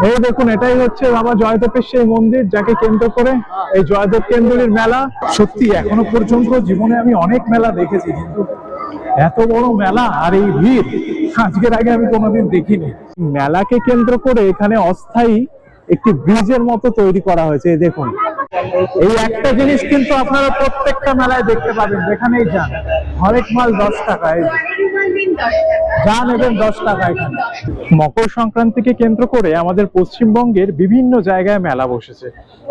এই দেখুন, এটাই হচ্ছে বাবা জয়দেবের সেই মন্দির, যাকে কেন্দ্র করে এই জয়দেব কেন্দুলির মেলা। সত্যি এখনো পর্যন্ত জীবনে আমি অনেক মেলা দেখেছি, কিন্তু এত বড় মেলা আর এই ভিড় আজকের আগে আমি কোনোদিন দেখিনি। মেলাকে কেন্দ্র করে এখানে অস্থায়ী একটি ব্রিজের মতো তৈরি করা হয়েছে। এই দেখুন, এই একটা জিনিস কিন্তু আপনারা প্রত্যেকটা মেলায় দেখতে পাবেন, যেখানেই যান হরেক মাল 10 টাকায়, যা নেবেন 10 টাকা। এখানে মকর সংক্রান্তিকে কেন্দ্র করে আমাদের পশ্চিমবঙ্গের বিভিন্ন জায়গায় মেলা বসেছে,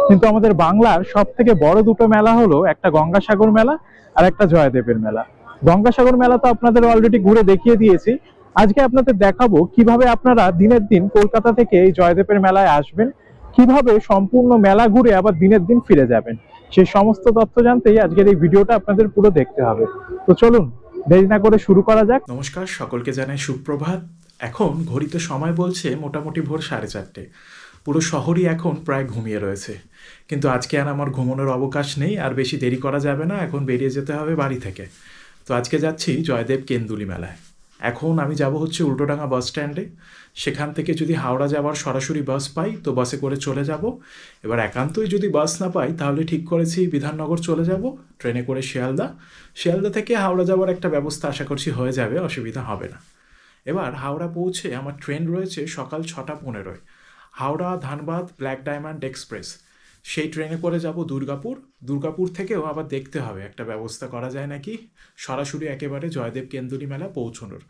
কিন্তু আমাদের বাংলার সব থেকে বড় দুটো মেলা হলো একটা গঙ্গাসাগর মেলা আর একটা জয়দেবের মেলা। গঙ্গাসাগর মেলা তো আপনাদের অলরেডি ঘুরে দেখিয়ে দিয়েছি। আজকে আপনাদের দেখাবো কিভাবে আপনারা দিনের দিন কলকাতা থেকে এই জয়দেবের মেলায় আসবেন, কিভাবে সম্পূর্ণ মেলা ঘুরে আবার দিনের দিন ফিরে যাবেন। সেই সমস্ত তথ্য জানতেই আজকের এই ভিডিওটা আপনাদের পুরো দেখতে হবে। তো চলুন দেরি না করে শুরু করা যাক। নমস্কার, সকলকে জানাই সুপ্রভাত। এখন ঘড়িতে সময় বলছে মোটামুটি ভোর 4:30। পুরো শহরই এখন প্রায় ঘুমিয়ে রয়েছে, কিন্তু আজকে আর আমার ঘুমানোর অবকাশ নেই, আর বেশি দেরি করা যাবে না, এখন বেরিয়ে যেতে হবে বাড়ি থেকে। তো আজকে যাচ্ছি জয়দেব কেন্দুলি মেলায়। এখন আমি যাব হচ্ছে উল্টোডাঙ্গা বাস স্ট্যান্ডে। সেখান থেকে যদি হাওড়া যাওয়ার সরাসরি বাস পাই তো বাসে করে চলে যাব। এবার একান্তই যদি বাস না পাই তাহলে ঠিক করেছি বিধাননগর চলে যাব, ট্রেনে করে শিয়ালদা থেকে হাওড়া যাওয়ার একটা ব্যবস্থা আশা করছি হয়ে যাবে, অসুবিধা হবে না। এবার হাওড়া পৌঁছে আমার ট্রেন রয়েছে সকাল 6:15। Howrah Dhanbad black diamond express, সেই ট্রেনে করে যাব দুর্গাপুর থেকেও আবার দেখতে হবে একটা ব্যবস্থা করা যায় নাকি সরাসরি একেবারে জয়দেব কেন্দুলি মেলা পৌঁছানোর।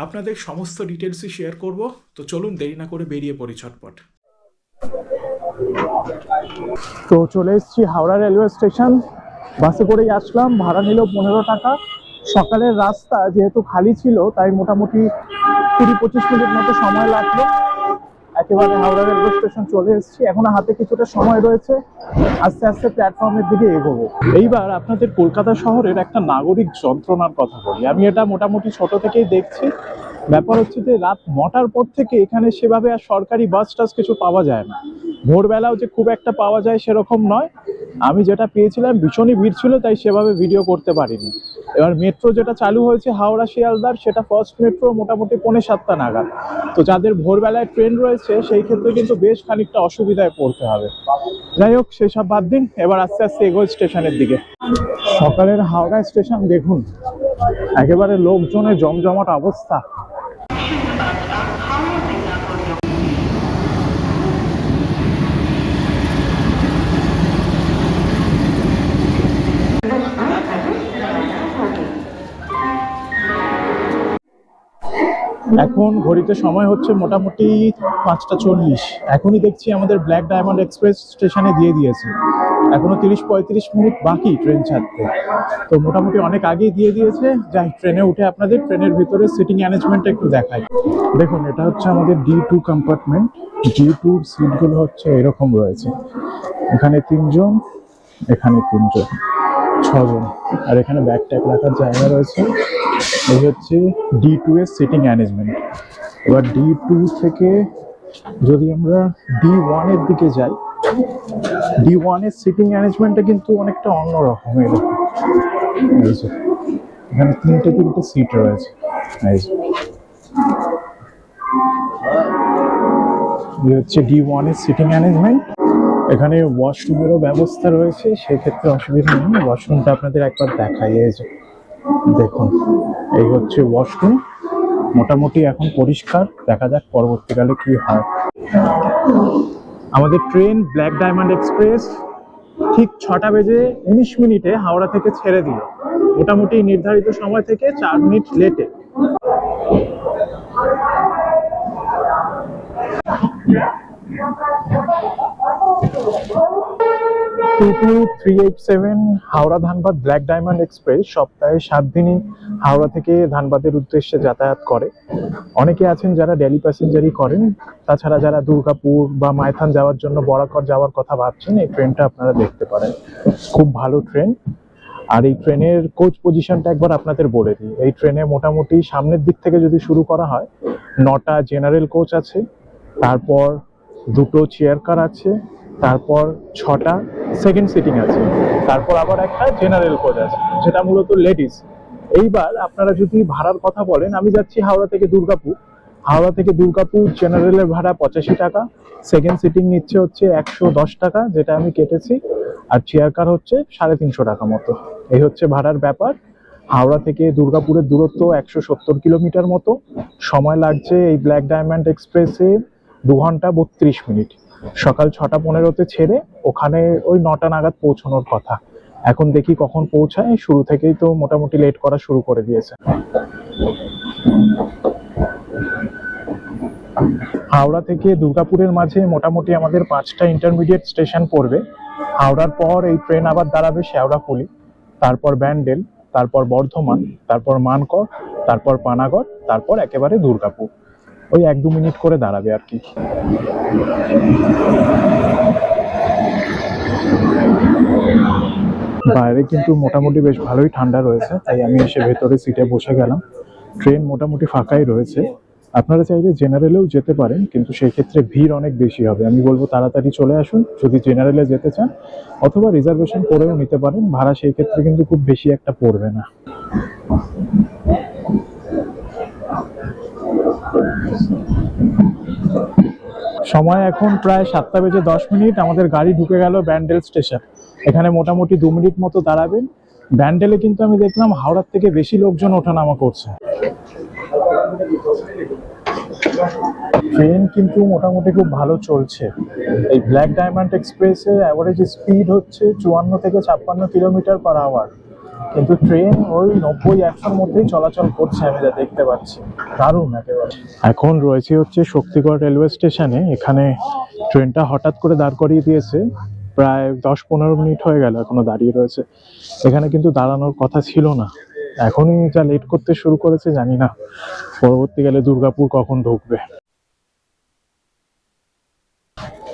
আপনাদের সমস্ত ডিটেলসই শেয়ার করব। তো চলুন দেরি না করে বেরিয়ে পড়ি ছটপট। তো চলে এসেছি হাওড়া রেলওয়ে স্টেশন, বাসে করেই আসলাম, ভাড়া নিল 15 টাকা। সকালের রাস্তা যেহেতু খালি ছিল তাই মোটামুটি 20-25 মিনিট মতো সময় লাগলো। একেবারে হাওড়া রেলওয়ে স্টেশন চলে এসেছি, এখনো হাতে কিছুটা সময় রয়েছে, আস্তে আস্তে প্ল্যাটফর্মের দিকে এগোবো। এইবার আপনাদের কলকাতা শহরের একটা নাগরিক যন্ত্রণার কথা বলি। আমি এটা মোটামুটি ছোট থেকেই দেখছি। ব্যাপার হচ্ছে যে রাত 9টার পর থেকে এখানে সেভাবে আর সরকারি বাস টাস কিছু পাওয়া যায় না। ভোরবেলাও যে খুব একটা পাওয়া যায় সেরকম নয়। আমি যেটা পেয়েছিলাম ভীষণই ভিড় ছিল, তাই সেভাবে ভিডিও করতে পারিনি। এবার মেট্রো যেটা চালু হয়েছে হাওড়া শিয়ালদার, সেটা ফার্স্ট মেট্রো মোটামুটি 6:45 নাগাদ। তো যাদের ভোরবেলায় ট্রেন রয়েছে সেই ক্ষেত্রে কিন্তু বেশ খানিকটা অসুবিধায় পড়তে হবে। যাই হোক, সেসব বাদ দিন, এবার আস্তে আস্তে এগোই স্টেশনের দিকে। সকালের হাওড়া স্টেশন দেখুন, একেবারে লোকজনের জমজমাট অবস্থা। এখন ঘড়িতে সময় হচ্ছে মোটামুটি 5:40। এখনই দেখছি আমাদের ব্ল্যাক ডায়মন্ড এক্সপ্রেস স্টেশনে দিয়ে দিয়েছে, এখনো 30-35 মিনিট বাকি ট্রেন ছাড়তে। তো মোটামুটি অনেক আগেই দিয়ে দিয়েছে। যাই, ট্রেনে উঠে আপনাদের ট্রেনের ভিতরে সিটিং অ্যারেঞ্জমেন্ট একটু দেখাই। দেখুন, এটা হচ্ছে আমাদের D2 কম্পার্টমেন্ট। D2 সিটগুলো হচ্ছে এরকম রয়েছে, এখানে 3 জন, এখানে 3 জন, 6 জন, আর এখানে ব্যাগ ট্যাগ রাখার জায়গা রয়েছে। এই হচ্ছে D2 এর সিটিং অ্যারেঞ্জমেন্ট। এবার D2 থেকে যদি আমরা D1 এর দিকে যাই, D1 এর সিটিং অ্যারেঞ্জমেন্টটা কিন্তু অনেকটা অন্যরকম। এখানে তিনটে সিট রয়েছে। এই হচ্ছে D1 এর সিটিং অ্যারেঞ্জমেন্ট। এখানে ওয়াশরুমেরও ব্যবস্থা রয়েছে, সেক্ষেত্রে অসুবিধা নেই। ওয়াশরুমটা আপনাদের একবার দেখাই। এই যে দেখুন, এই হচ্ছে ওয়াশরুম, মোটামুটি এখন পরিষ্কার। দেখা যাক পরবর্তীকালে কি হয়। আমাদের ট্রেন ব্ল্যাক ডায়মন্ড এক্সপ্রেস ঠিক 6:19 হাওড়া থেকে ছেড়ে দিল, মোটামুটি নির্ধারিত সময় থেকে 4 মিনিট লেটে। 22387 Howrah Dhanbad black diamond express সপ্তাহে 7 দিনই হাওড়া থেকে ধানবাদের উদ্দেশ্যে যাতায়াত করে। অনেকে আছেন যারা ডেলি প্যাসেঞ্জারই করেন, তাছাড়া যারা দুর্গাপুর বা মাইথন যাওয়ার জন্য বরাকর যাওয়ার কথা ভাবছেন, এই ট্রেনটা আপনারা দেখতে পারেন। খুব ভালো ট্রেন। আর এই ট্রেনের কোচ পজিশনটা একবার আপনাদের বলে দিই। এই ট্রেনে মোটামুটি সামনের দিক থেকে যদি শুরু করা হয়, 9টা জেনারেল কোচ আছে, তারপর 2টো চেয়ার কার আছে, তারপর 6টা সেকেন্ড সিটিং আছে, তারপর আবার একটা জেনারেল কোচ আছে যেটা মূলত লেডিস। এইবার আপনারা যদি ভাড়ার কথা বলেন, আমি যাচ্ছি হাওড়া থেকে দুর্গাপুর, হাওড়া থেকে দুর্গাপুর জেনারেলের ভাড়া 85 টাকা, সেকেন্ড সিটিং নিচ্ছে হচ্ছে 110 টাকা, যেটা আমি কেটেছি, আর চেয়ার কার হচ্ছে 350 টাকা মতো। এই হচ্ছে ভাড়ার ব্যাপার। হাওড়া থেকে দুর্গাপুরের দূরত্ব 170 কিলোমিটার মতো। সময় লাগছে এই ব্ল্যাক ডায়মন্ড এক্সপ্রেসে 2 ঘন্টা 32 মিনিট। সকাল 6:15-তে ছেড়ে ওখানে ওই 9টা নাগাদ পৌঁছানোর কথা। এখন দেখি কখন পৌঁছায়। শুরু থেকেই তো মোটামুটি লেট করা শুরু করে দিয়েছে। হাওড়া থেকে দুর্গাপুরের মাঝে মোটামুটি আমাদের 5টা ইন্টারমিডিয়েট স্টেশন পড়বে। হাওড়ার পর এই ট্রেন আবার দাঁড়াবে শেওড়াফুলি, তারপর ব্যান্ডেল, তারপর বর্ধমান, তারপর মানকর, তারপর পানাগড়, তারপর একেবারে দুর্গাপুর। ওই 1-2 মিনিট করে দাঁড়াবে আর কি। বাইরে কিন্তু মোটামুটি বেশ ভালোই ঠান্ডা রয়েছে, তাই আমি এসে ভেতরে সিটে বসে গেলাম। ট্রেন মোটামুটি ফাঁকাই রয়েছে। আপনারা চাইলে জেনারেলেও যেতে পারেন, কিন্তু সেই ক্ষেত্রে ভিড় অনেক বেশি হবে। আমি বলবো তাড়াতাড়ি চলে আসুন যদি জেনারেলে যেতে চান, অথবা রিজার্ভেশন করেও নিতে পারেন। ভাড়া সেই ক্ষেত্রে কিন্তু খুব বেশি একটা পড়বে না। সময় এখন প্রায় 7:10। আমাদের গাড়ি ঢুকে গেল ব্যান্ডেল স্টেশন। এখানে মোটামুটি 2 মিনিট মতো দাঁড়াবেন। ব্যান্ডেলে কিন্তু আমি দেখলাম হাওড়ার থেকে বেশি লোকজন ওঠানামা করছে। ট্রেন কিন্তু মোটামুটি খুব ভালো চলছে। এই ব্ল্যাক ডায়মন্ড এক্সপ্রেসের অ্যাভারেজ স্পিড হচ্ছে 54 থেকে 56 কিলোমিটার পার আওয়ার, কিন্তু ট্রেন ওই 90-100-র মধ্যেই চলাচল করছে, আমি যা দেখতে পাচ্ছি। দারুণ একেবারে। এখন রয়েছে হচ্ছে শক্তিগড় রেলওয়ে স্টেশনে। এখানে ট্রেনটা হঠাৎ করে দাঁড় করিয়ে দিয়েছে, প্রায় 10-15 মিনিট হয়ে গেল এখনো দাঁড়িয়ে রয়েছে। এখানে কিন্তু দাঁড়ানোর কথা ছিল না, এখনই যা লেট করতে শুরু করেছে জানি না পরবর্তীকালে দুর্গাপুর কখন ঢুকবে।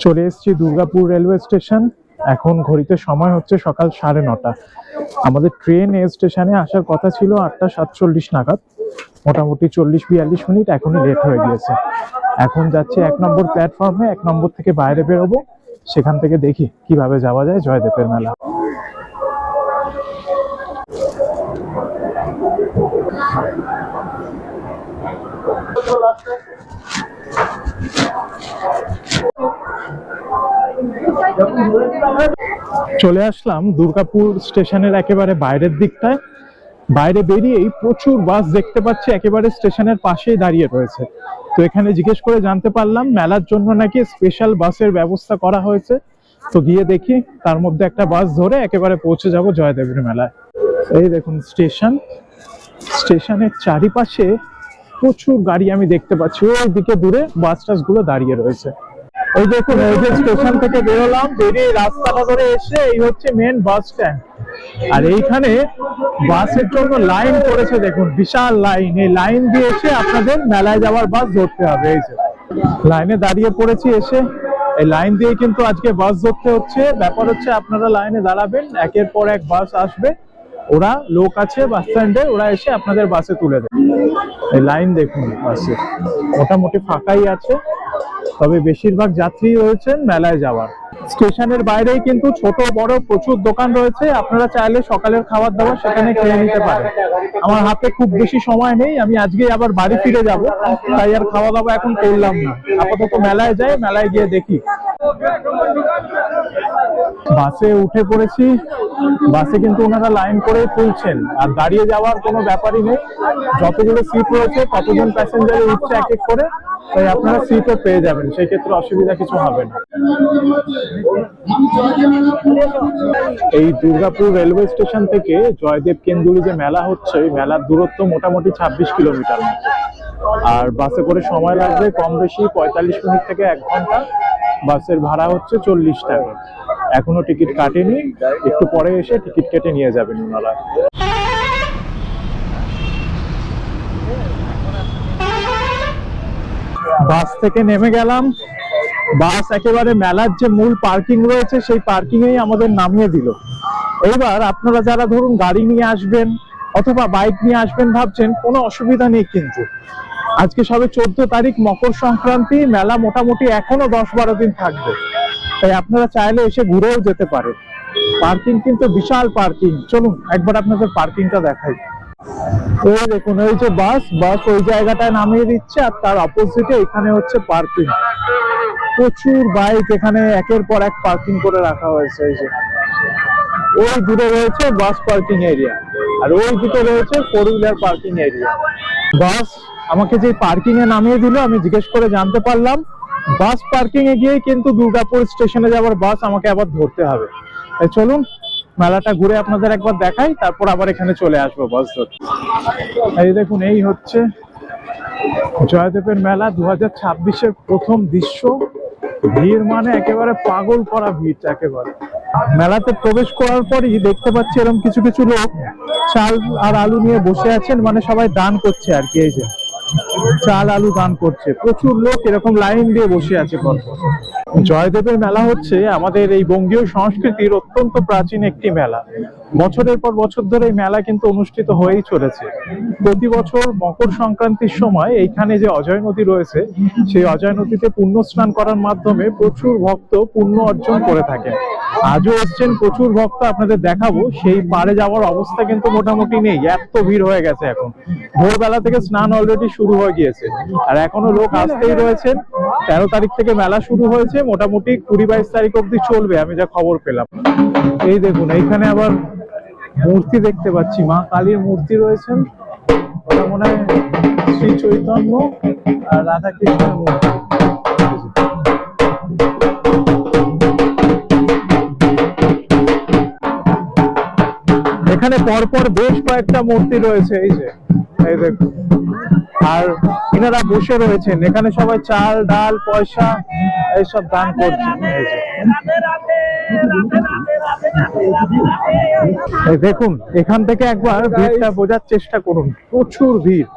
চলে এসেছি দুর্গাপুর রেলওয়ে স্টেশন। এখন ঘড়িতে সময় হচ্ছে সকাল 9:30। আমাদের ট্রেন এই স্টেশনে আসার কথা ছিল 8:47 নাগাদ। মোটামুটি 40-42 মিনিট এখনই লেট হয়ে গিয়েছে। এখন যাচ্ছি 1 নম্বর প্ল্যাটফর্মে। 1 নম্বর থেকে বাইরে বেরোবো, সেখান থেকে দেখি কিভাবে যাওয়া যায় জয়দেবের মেলা। চলে আসলাম দুর্গাপুর স্টেশনের একেবারে বাইরের দিকটায়। বাইরে বেরিয়েই প্রচুর বাস দেখতে পাচ্ছি, একেবারে স্টেশনের পাশেই দাঁড়িয়ে রয়েছে। তো এখানে জিজ্ঞেস করে জানতে পারলাম মেলার জন্য নাকি স্পেশাল বাসের ব্যবস্থা করা হয়েছে। তো গিয়ে দেখি, তার মধ্যে একটা বাস ধরে একেবারে পৌঁছে যাব জয়দেবের মেলায়। এই দেখুন স্টেশন। স্টেশনের চারিপাশে প্রচুর গাড়ি আমি দেখতে পাচ্ছি। ওই দিকে দূরে বাস টাস গুলো দাঁড়িয়ে রয়েছে। ওই দেখুন, এই যে স্টেশন থেকে বেরোলাম, বেরিয়ে রাস্তাটা ধরে এসে এই হচ্ছে মেন বাস স্ট্যান্ড। আর এইখানে বাসের জন্য লাইন করেছে, দেখুন বিশাল লাইন। এই লাইন দিয়ে এসে আপনাদের মেলায় যাওয়ার বাস ধরতে হবে। এই যে লাইনে দাঁড়িয়ে পড়েছি এসে। এই লাইন দিয়ে কিন্তু আজকে বাস ধরতে হচ্ছে। ব্যাপার হচ্ছে আপনারা লাইনে দাঁড়াবেন, একের পর এক বাস আসবে। ওরা লোক আছে বাস স্ট্যান্ডে, ওরা এসে আপনাদের বাসে তুলে দেবে। এই লাইন দেখুন, বাসে মোটামুটি ফাঁকাই আছে, তবে বেশিরভাগ যাত্রী রয়েছেন মেলায় যাওয়ার। স্টেশনের বাইরেই কিন্তু ছোট বড় প্রচুর দোকান রয়েছে। আপনারা চাইলে সকালের খাবার দাবার সেখানে খেয়ে নিতে পারেন। আমার হাতে খুব বেশি সময় নেই, আমি আজকে আবার বাড়ি ফিরে যাব, তাই আর খাওয়া দাওয়া এখন করলাম না। আপাতত মেলায় যাই, মেলায় গিয়ে দেখি। বাসে উঠে পড়েছি। বাসে কিন্তু ওনারা লাইন করে তুলছেন, আর দাঁড়িয়ে যাওয়ার কোনো ব্যাপারই নেই। যতগুলো সিট রয়েছে ততজন প্যাসেঞ্জার উঠছে এক এক করে, তাই আপনারা সিটও পেয়ে যাবেন, সেই ক্ষেত্রে অসুবিধা কিছু হবে না। এই দুর্গাপুর রেলওয়ে স্টেশন থেকে জয়দেব কেন্দুলি যে মেলা হচ্ছে, এই মেলার দূরত্ব মোটামুটি 26 কিলোমিটার মতো। আর বাসে করে সময় লাগবে কম বেশি 45 মিনিট থেকে 1 ঘন্টা। বাসের ভাড়া হচ্ছে 40 টাকা। এখনো টিকিট কাটেনি, একটু পরে এসে টিকিট কেটে নিয়ে যাবেন ওনারা। বাস থেকে নেমে গেলাম। বাস একেবারে মেলার যে মূল পার্কিং রয়েছে সেই পার্কিং এই আমাদের নামিয়ে দিল। এইবার আপনারা যারা ধরুন গাড়ি নিয়ে আসবেন অথবা বাইক নিয়ে আসবেন ভাবছেন, কোনো অসুবিধা নেই। কিন্তু আজকে সবে 14 তারিখ, মকর সংক্রান্তি। মেলা মোটামুটি এখনো 10-12 দিন থাকবে, তাই আপনারা চাইলে এসে ঘুরেও যেতে পারেন। পার্কিং কিন্তু বিশাল পার্কিং। চলুন একবার আপনাদের পার্কিংটা দেখাই। এই দেখুন এই যে বাস ওই জায়গাটায় নামিয়ে দিচ্ছে, আর তার অপোজিটে এখানে হচ্ছে পার্কিং। প্রচুর বাইক এখানে একের পর এক পার্কিং করে রাখা হয়েছে। এই যে ওই দূরে রয়েছে বাস পার্কিং এরিয়া, আর ওই দিকে রয়েছে 4 হুইলার পার্কিং এরিয়া। বাস আমাকে যে পার্কিং এ নামিয়ে দিল, আমি জিজ্ঞেস করে জানতে পারলাম বাস পার্কিং এ গিয়ে কিন্তু দুর্গাপুর স্টেশনে যাওয়ার বাস আমাকে আবার ধরতে হবে। তাই চলুন মেলাটা ঘুরে আপনাদের একবার দেখাই, তারপর আবার এখানে চলে আসবো বাস ধরতে। এই দেখুন এই হচ্ছে জয়দেবের মেলা 2026-এর প্রথম দৃশ্য। ভিড় মানে একেবারে পাগল করা ভিড়। একেবারে মেলাতে প্রবেশ করার পরই দেখতে পাচ্ছি এরকম কিছু কিছু লোক চাল আর আলু নিয়ে বসে আছেন, মানে সবাই দান করছে আর কি। এই যে চাল আলু দান করছে, প্রচুর লোক এরকম লাইন দিয়ে বসে আছে পরপর। জয়দেবের মেলা হচ্ছে আমাদের এই বঙ্গীয় সংস্কৃতির অত্যন্ত প্রাচীন একটি মেলা। বছরের পর বছর ধরে এই মেলা কিন্তু অনুষ্ঠিত হয়েই চলেছে। প্রতি বছর মকর সংক্রান্তির সময় এইখানে যে অজয় নদী রয়েছে, সেই অজয় নদীতে পুণ্য স্নান করার মাধ্যমে প্রচুর ভক্ত পুণ্য অর্জন করে থাকেন। আজও এসছেন প্রচুর ভক্ত, আপনাদের দেখাবো। সেই পারে যাওয়ার অবস্থা কিন্তু মোটামুটি নেই, এত ভিড় হয়ে গেছে। এখন ভোরবেলা থেকে স্নান অলরেডি শুরু হয়ে গিয়েছে, আর এখনো লোক আসতেই রয়েছেন। 13 তারিখ থেকে মেলা শুরু হয়েছে, মোটামুটি 20-22 তারিখ অব্দি চলবে আমি যা খবর পেলাম। এই দেখুন এইখানে আবার মূর্তি দেখতে পাচ্ছি, মা কালীর মূর্তি রয়েছেন। ওটা মনে হয় শ্রী চৈতন্য আর রাধা কৃষ্ণের মূর্তি। এখানে পরপর বেশ কয়েকটা মূর্তি রয়েছে। এই যে এই দেখুন, আর এনারা বসে রয়েছেন এখানে, সবাই চাল ডাল পয়সা এইসব দান করছেন। এই দেখুন এখান থেকে একবার ভিড়টা বোঝার চেষ্টা করুন, প্রচুর ভিড়।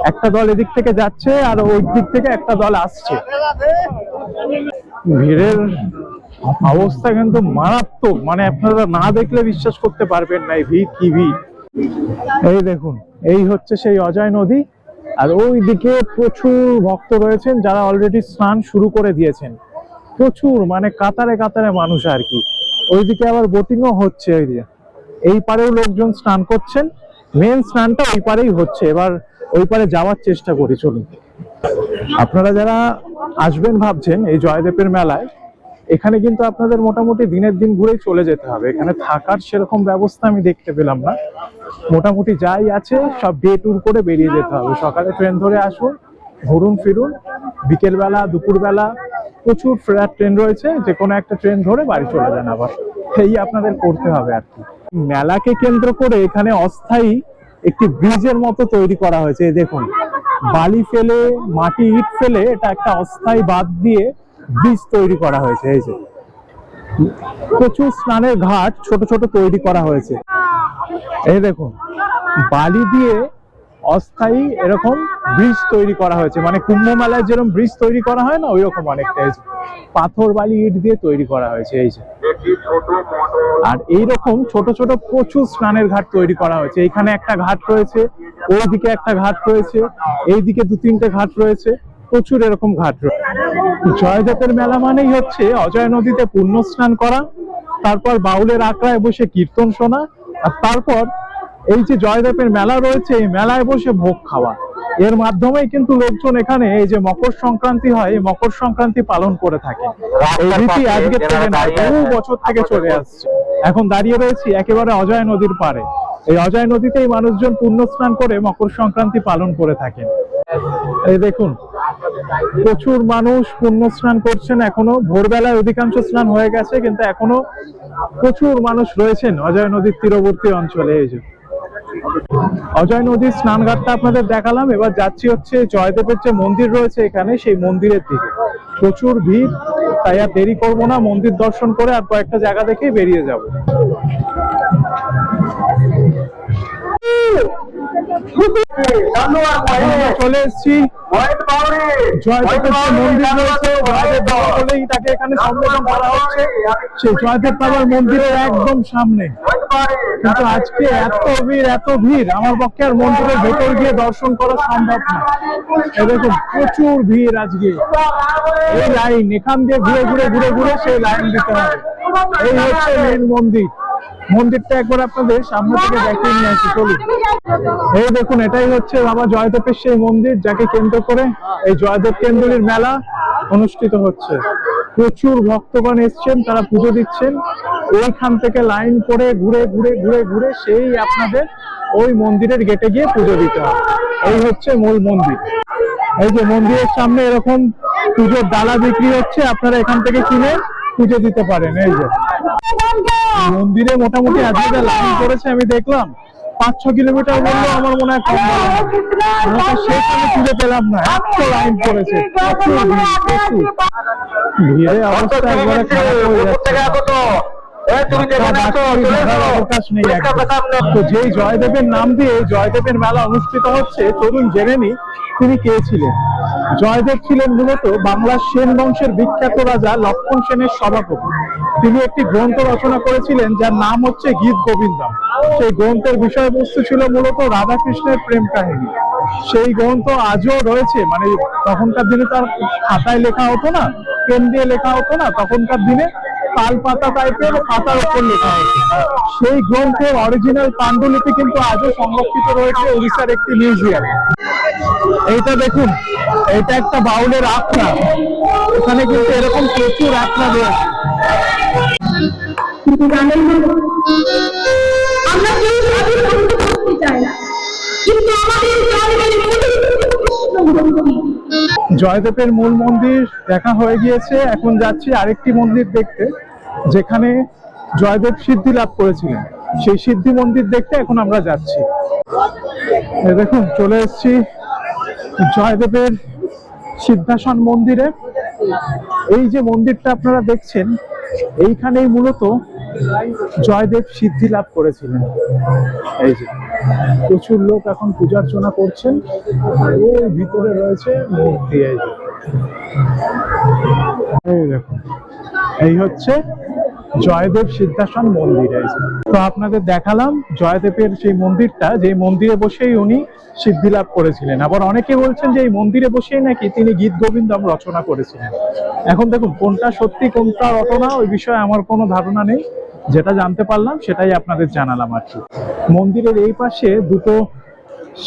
একটা দল এদিক থেকে যাচ্ছে আর ওই দিক থেকে একটা দল আসছে। ভিড়ের অবস্থা কিন্তু মারাত্মক, মানে আপনারা না দেখলে বিশ্বাস করতে পারবেন না এই ভিড় কি ভিড়। এই দেখুন এই হচ্ছে সেই অজয় নদী, আর ওই দিকে প্রচুর ভক্ত রয়েছেন যারা অলরেডি স্নান শুরু করে দিয়েছেন। প্রচুর মানে কাতারে কাতারে মানুষ আর কি। ওইদিকে আবার বোটিংও হচ্ছে। ওই দিকে এই পারেও লোকজন স্নান করছেন, মেন স্নানটা ওই পারেই হচ্ছে। এবার ওই পারে যাওয়ার চেষ্টা করি, চলুন। আপনারা যারা আসবেন ভাবছেন এই জয়দেবের মেলায়, এখানে কিন্তু আপনাদের মোটামুটি দিনের দিন ঘুরেই চলে যেতে হবে। এখানে থাকার সেরকম ব্যবস্থা আমি দেখতে পেলাম না। মোটামুটি যাই আছে সব ডে ট্যুর করে বেরিয়ে যেতে হবে। সকালে ট্রেন ধরে আসুন, ঘুরুন ফিরুন, বিকেল বেলা দুপুর বেলা প্রচুর ফেরার ট্রেন রয়েছে, যে কোনো একটা ট্রেন ধরে বাড়ি চলে যান আবার। এই আপনাদের করতে হবে আর কি। মেলাকে কেন্দ্র করে এখানে অস্থায়ী একটি ব্রিজের মতো তৈরি করা হয়েছে। দেখুন বালি ফেলে মাটি ইট ফেলে এটা একটা অস্থায়ী বাঁধ দিয়ে ব্রিজ তৈরি করা হয়েছে। এই যে প্রচুর স্নানের ঘাট ছোট ছোট তৈরি করা হয়েছে। এই দেখুন বালি দিয়ে অস্থায়ী এরকম ব্রিজ তৈরি করা হয়েছে, মানে কুম্ভ মেলায় যেরকম ব্রিজ তৈরি করা হয় না, ওইরকম অনেকটা। পাথর বালি ইট দিয়ে তৈরি করা হয়েছে। এই যে আর এইরকম ছোট ছোট প্রচুর স্নানের ঘাট তৈরি করা হয়েছে। এখানে একটা ঘাট রয়েছে, ওইদিকে একটা ঘাট রয়েছে, এইদিকে 2-3টে ঘাট রয়েছে, প্রচুর এরকম ঘাট রয়েছে। জয়দেবের মেলা মানেই হচ্ছে অজয় নদীতে পুণ্য স্নান করা, তারপর বাউলের আখড়ায় বসে কীর্তন শোনা, আর তারপর এই যে জয়দেবের মেলা রয়েছে এই মেলায় বসে ভোগ খাওয়া। এর মাধ্যমেই কিন্তু লোকজন এখানে এই যে মকর সংক্রান্তি হয়, এই মকর সংক্রান্তি পালন করে থাকে। এই রীতি আজকে থেকে নয়, বহু বছর থেকে চলে আসছে। এখন দাঁড়িয়ে রয়েছি একেবারে অজয় নদীর পাড়ে। এই অজয় নদীতেই মানুষজন পুণ্য স্নান করে মকর সংক্রান্তি পালন করে থাকেন। এই দেখুন প্রচুর মানুষ পুণ্য স্নান করছেন এখনো। ভোরবেলায় অধিকাংশ স্নান হয়ে গেছে, কিন্তু এখনো প্রচুর মানুষ রয়েছেন অজয় নদীর তীরবর্তী অঞ্চলে। এই যে অজয় নদীর স্নানঘাটটা আপনাদের দেখালাম। এবার যাচ্ছি হচ্ছে জয়দেবের যে মন্দির রয়েছে এখানে, সেই মন্দিরের দিকে। প্রচুর ভিড়, তাই আর দেরি করবো না, মন্দির দর্শন করে আর কয়েকটা জায়গা দেখেই বেরিয়ে যাব। চলে এসছি জয়দেবের যে মন্দির রয়েছে, জয়দেব বাবা বলেই তাকে এখানে সম্বোধন করা হচ্ছে। সেই জয়দেব বাবার মন্দিরের একদম সামনে, কিন্তু আজকে এত ভিড় আমার পক্ষে আর মন্দিরের ভেতর গিয়ে দর্শন করা সম্ভব না। দেখুন প্রচুর ভিড় আজকে। এই লাইন এখান দিয়ে ঘুরে ঘুরে সেই লাইন দিতে হবে। এই হচ্ছে মেন মন্দির। মন্দিরটা একবার আপনাদের সামনে থেকে দেখিয়ে নিয়ে আসি, চলুন। এই দেখুন, এটাই হচ্ছে বাবা জয়দেবের সেই মন্দির যাকে কেন্দ্র করে এই জয়দেব কেন্দ্রীর মেলা অনুষ্ঠিত হচ্ছে। প্রচুর ভক্তগণ এসছেন, তারা পুজো দিচ্ছেন। ওইখান থেকে লাইন করে ঘুরে ঘুরে ঘুরে ঘুরে সেই আপনাদের ওই মন্দিরের গেটে গিয়ে পুজো দিতে হবে। এই হচ্ছে মূল মন্দির। এই যে মন্দিরের সামনে এরকম পুজোর ডালা বিক্রি হচ্ছে, আপনারা এখান থেকে কিনে পুজো দিতে পারেন। এই যে মন্দিরে মোটামুটি আজকে লাইন করেছে আমি দেখলাম 5-6 কিলোমিটার বললো, আমার মনে হয় কম সেখানে খুঁজে পেলাম না, এত লাইন করেছে। ভিড়ে অবস্থা একবারে খারাপ হয়ে যাচ্ছে, অবকাশ নেই একদম। তো যেই জয়দেবের নাম দিয়ে জয়দেবের মেলা অনুষ্ঠিত হচ্ছে, চলুন জেনে নি তিনি কে ছিলেন। জয়দেব ছিলেন মূলত বাংলার সেন বংশের বিখ্যাত রাজা লক্ষণ সেনের সভাপতি। তিনি একটি গ্রন্থ রচনা করেছিলেন যার নাম হচ্ছে গীত গোবিন্দম। সেই গ্রন্থের বিষয়বস্তু ছিল মূলত রাধাকৃষ্ণের প্রেম কাহিনী। সেই গ্রন্থ আজও রয়েছে, মানে তখনকার দিনে তার খাতায় লেখা হতো না, পেন দিয়ে লেখা হতো না, তখনকার দিনে তাল পাতা টাইপের পাতার উপর লেখা হতো। সেই গ্রন্থের অরিজিনাল পাণ্ডুলিপি কিন্তু আজও সংরক্ষিত রয়েছে উড়িষ্যার একটি মিউজিয়ামে। এইটা দেখুন, এটা একটা বাউলের আখড়া। এখানে কিন্তু এরকম প্রচুর আখড়া রয়েছে। আমরা কেউ স্বাধীন করতে চাই না, কিন্তু আমাদের জয়দেবের মূল মন্দির দেখা হয়ে গিয়েছে। এখন যাচ্ছি আরেকটি মন্দির দেখতে, যেখানে জয়দেব সিদ্ধি লাভ করেছিলেন। সেই সিদ্ধি মন্দির দেখতে এখন আমরা যাচ্ছি। দেখুন, চলে এসেছি জয়দেবের সিদ্ধাসন মন্দিরে। এই যে মন্দিরটা আপনারা দেখছেন, এইখানেই মূলত জয়দেব সিদ্ধি লাভ করেছিলেন। এই যে প্রচুর লোক এখন পূজা অর্চনা করছেন। ওই ভিতরে রয়েছে মূর্তি। এই দেখুন, এই হচ্ছে জয়দেব সিদ্ধাসন মন্দির। তো আপনাদের দেখালাম জয়দেবের সেই মন্দিরটা, যে মন্দিরে বসেই উনি সিদ্ধি লাভ করেছিলেন। আবার অনেকে বলছেন যে এই মন্দিরে বসেই নাকি তিনি গীত গোবিন্দম রচনা করেছিলেন। এখন দেখুন, কোনটা সত্যি কোনটা রটনা ওই বিষয়ে আমার কোনো ধারণা নেই। যেটা জানতে পারলাম সেটাই আপনাদের জানালাম আর কি। মন্দিরের এই পাশে দুটো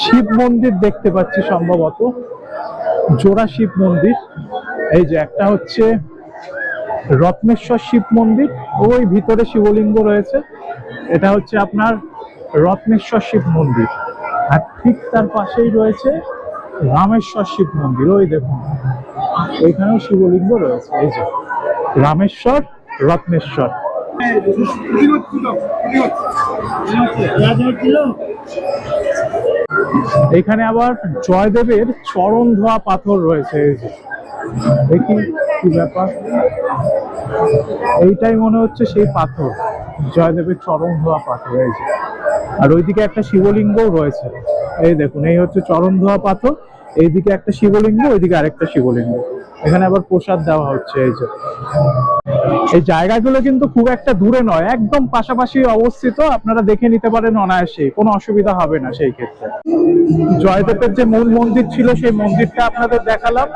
শিব মন্দির দেখতে পাচ্ছি, সম্ভবত জোড়া শিব মন্দির। এই যে একটা হচ্ছে রত্নেশ্বর শিব মন্দির, ওই ভিতরে শিবলিঙ্গ রয়েছে। এটা হচ্ছে আপনার রত্নেশ্বর শিব মন্দির। আর ঠিক তার পাশেই রয়েছে রামেশ্বর শিব মন্দির। ওই দেখুন, ওইখানেও শিবলিঙ্গ রয়েছে। এই যে রামেশ্বর, রত্নেশ্বর। এখানে আবার জয়দেবের চরণ ধোয়া পাথর রয়েছে। এই যে দেখি কি ব্যাপার, এইটাই মনে হচ্ছে সেই পাথর, জয়দেবের চরণ ধোয়া পাথর। এই যে, আর ওইদিকে একটা শিবলিঙ্গও রয়েছে। এই দেখুন, এই হচ্ছে চরণ ধোয়া পাথর, এইদিকে একটা শিবলিঙ্গ, ওইদিকে আরেকটা শিবলিঙ্গ। এখানে আবার প্রসাদ দেওয়া হচ্ছে। এই যে এই জায়গাগুলো কিন্তু খুব একটা দূরে নয়, একদম পাশাপাশি অবস্থিত। আপনারা দেখে নিতে পারেন অনায়াসে, কোনো অসুবিধা হবে না সেই ক্ষেত্রে। জয়দেবের যে মূল মন্দির ছিল সেই মন্দিরটা আপনাদের দেখালাম।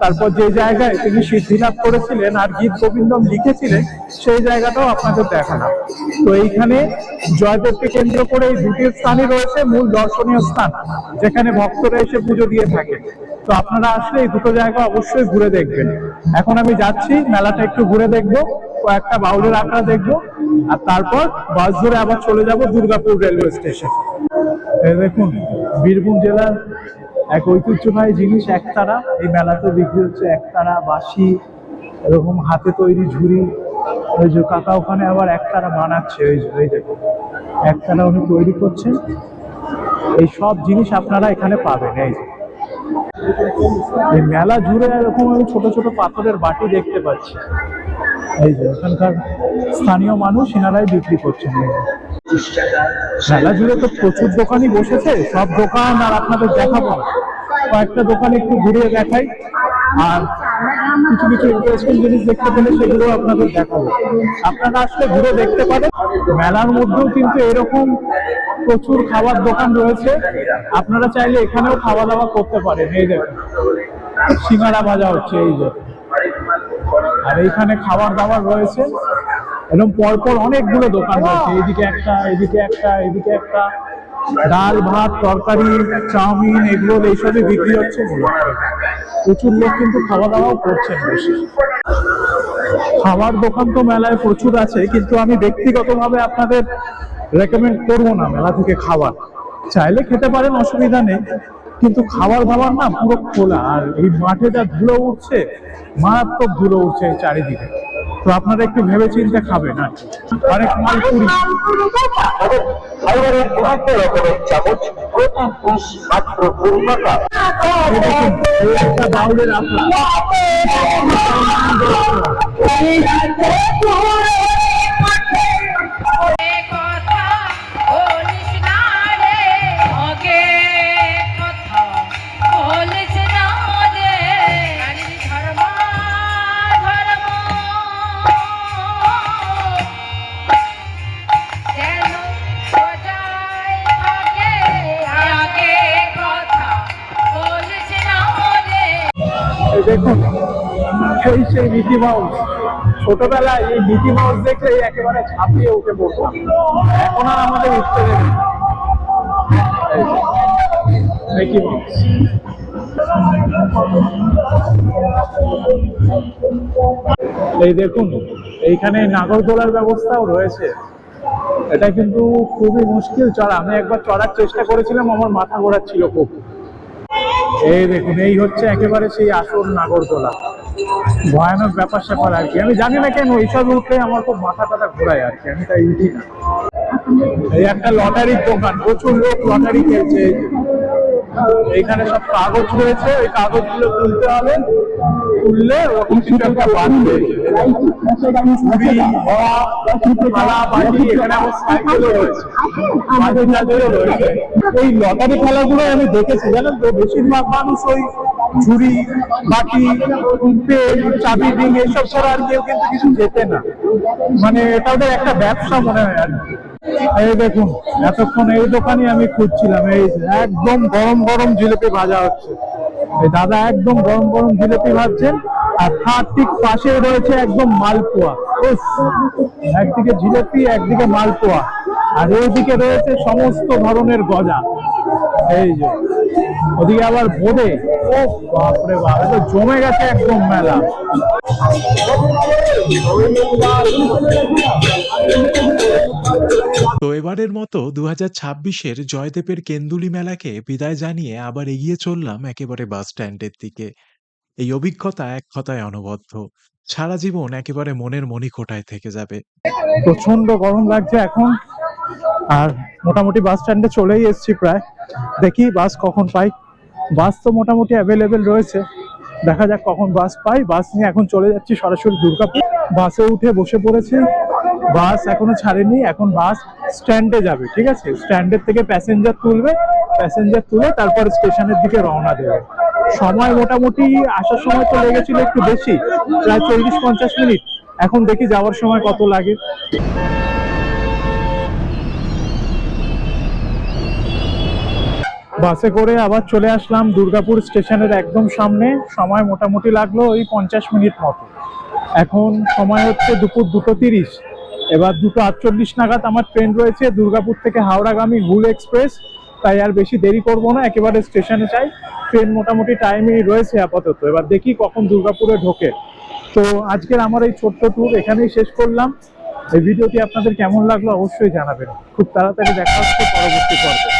তারপর যে জায়গায় তিনি সিদ্ধি লাভ করেছিলেন আর গীত গোবিন্দম লিখেছিলেন সেই জায়গাটাও আপনাদের দেখালাম। তো এইখানে জয়দেবকে কেন্দ্র করে এই দুটি স্থানই রয়েছে মূল দর্শনীয় স্থান, যেখানে ভক্তরা এসে পুজো দিয়ে থাকে। তো আপনারা আসলে এই দুটো জায়গা অবশ্যই ঘুরে দেখবেন। এখন আমি যাচ্ছি, মেলাটা একটু ঘুরে দেখবো, কয়েকটা বাউলের আখড়া দেখবো, আর তারপর বাস ধরে আবার চলে যাব দুর্গাপুর রেলওয়ে স্টেশন। এই দেখুন, বীরভূম জেলার এক ঐতিহ্যবাহী জিনিস একতারা। এই মেলাতে বিক্রি হচ্ছে একতারা, বাঁশি, এরকম হাতে তৈরি ঝুড়ি। ওই যে কাকা ওখানে আবার একতারা বানাচ্ছে। এই দেখুন, একতারা উনি তৈরি করছেন। এই সব জিনিস আপনারা এখানে পাবেন। এই মেলা জুড়ে এরকম আমি ছোট ছোট পাথরের বাটি দেখতে পাচ্ছি। এই যে এখানকার স্থানীয় মানুষ, এনারাই বিক্রি করছেন। মেলা জুড়ে তো প্রচুর দোকানই বসেছে, সব দোকান আর আপনাদের দেখাবো না, কয়েকটা দোকান একটু ঘুরিয়ে দেখাই। আর কিছু কিছু ইন্টারেস্টিং জিনিস দেখতে পেলে সেগুলো আপনাদের দেখাবো। আপনারা আসলে ঘুরে দেখতে পারেন। মেলার মধ্যেও কিন্তু এরকম প্রচুর খাবার দোকান রয়েছে, আপনারা চাইলে এখানেও খাওয়া দাওয়া করতে পারেন। এই দেখুন, সিঙ্গাড়া ভাজা হচ্ছে। এই যে, আর এইখানে খাবার দাবার রয়েছে। এরকম পরপর অনেকগুলো দোকান রয়েছে, এদিকে একটা, এদিকে একটা, এদিকে একটা। ডাল ভাত তরকারি চাউমিন এগুলো এইসবই বিক্রি হচ্ছে মূলত। প্রচুর লোক কিন্তু খাওয়া দাওয়াও করছেন বেশি। খাবার দোকান তো মেলায় প্রচুর আছে, কিন্তু আমি ব্যক্তিগতভাবে আপনাদের রেকমেন্ড করবো না মেলা থেকে খাবার। চাইলে খেতে পারেন, অসুবিধা নেই, কিন্তু খাবার দাবার না পুরো খোলা। আর এই মাঠে যা ধুলো উঠছে, মারাত্মক ধুলো উঠছে এই চারিদিকে, তো আপনারা একটু ভেবে চিন্তে খাবেন। আর অনেক মালপুরি, একটা বাউলের আপনার দেখুন, এই সেই মিকি মাউস। ছোটবেলায় এই মিকি মাউস দেখলে একেবারে ঝাঁপিয়ে উঠে পড়তাম, এখন আর আমাদের ইচ্ছে নেই। মিকি মাউস, এই দেখুন এইখানে নাগরদোলার ব্যবস্থাও রয়েছে। এটা কিন্তু খুবই মুশকিল চড়া, আমি একবার চড়ার চেষ্টা করেছিলাম, আমার মাথা ঘোরাচ্ছিল খুব। এই দেখুন, এই হচ্ছে একেবারে সেই আসল নাগরদোলা। ভয়ানক ব্যাপার স্যাপার আর কি, আমি জানি না কেন এইসব উঠলে আমার খুব মাথা টাথা ঘোরায় আর কি, আমি তাই উঠি না। এই একটা লটারির দোকান, প্রচুর লোক লটারি খেলছে। এইখানে সব কাগজ রয়েছে, ওই কাগজগুলো তুলতে হবে, তুললে ওরকম কিছু একটা বাঁধবে। এখানে আমার সাইকেলও রয়েছে, রয়েছে। এই লটারি খেলাগুলো আমি দেখেছি, জানেন তো, বেশিরভাগ মানুষ ওই ঝুড়ি বাটি পেন চাবি রিং এইসব ছাড়া আর কেউ কিন্তু কিছু যেতে না, মানে এটা ওদের একটা ব্যবসা মনে হয় আর কি। এই দেখুন, এতক্ষণ এই দোকানই আমি খুঁজছিলাম। এই একদম গরম গরম জিলিপি ভাজা হচ্ছে, এই দাদা একদম গরম গরম জিলিপি ভাজছেন, আর তার ঠিক পাশে রয়েছে একদম মালপোয়া। একদিকে জিলিপি, একদিকে মালপোয়া, আর এইদিকে রয়েছে সমস্ত ধরনের গজা। এই যে ওদিকে আবার বোঁদে, ও বাপরে বাপ, এটা জমে গেছে একদম মেলা। তো এবারের মতো 2026-এর জয়দেবের কেন্দুলি মেলাকে বিদায় জানিয়ে আবার এগিয়ে চললাম একেবারে বাস স্ট্যান্ডের দিকে। এই অভিজ্ঞতা এক কথায় অনবদ্য, সারা জীবন একেবারে মনের মণিকোঠায় থেকে যাবে। প্রচন্ড গরম লাগছে এখন, আর মোটামুটি বাস স্ট্যান্ডে চলেই এসেছি প্রায়। দেখি বাস কখন পাই। বাস তো মোটামুটি অ্যাভেলেবেল রয়েছে, দেখা যাক কখন বাস পাই। বাস নিয়ে এখন চলে যাচ্ছি সরাসরি দুর্গাপুর। বাসে উঠে বসে পড়েছি, বাস এখনো ছাড়েনি, এখন বাস স্ট্যান্ডে যাবে। ঠিক আছে, স্ট্যান্ডের থেকে প্যাসেঞ্জার তুলবে, প্যাসেঞ্জার তুলে তারপর স্টেশনের দিকে রওনা দেবে। সময় মোটামুটি আসার সময় তো লেগেছিল একটু বেশি, প্রায় 40-50 মিনিট। এখন দেখি যাওয়ার সময় কত লাগে। বাসে করে আবার চলে আসলাম দুর্গাপুর স্টেশনের একদম সামনে। সময় মোটামুটি লাগলো ওই 50 মিনিট মতো। এখন সময় হচ্ছে দুপুর 2:30। এবার 2:48 নাগাদ আমার ট্রেন রয়েছে দুর্গাপুর থেকে হাওড়াগামী হুল এক্সপ্রেস। তাই আর বেশি দেরি করবো না, একেবারে স্টেশনে চাই। ট্রেন মোটামুটি টাইমেই রয়েছে আপাতত, এবার দেখি কখন দুর্গাপুরে ঢোকে। তো আজকের আমার এই ছোট্ট ট্যুর এখানেই শেষ করলাম। এই ভিডিওটি আপনাদের কেমন লাগলো অবশ্যই জানাবেন। খুব তাড়াতাড়ি দেখা হচ্ছে পরবর্তী পর্বে।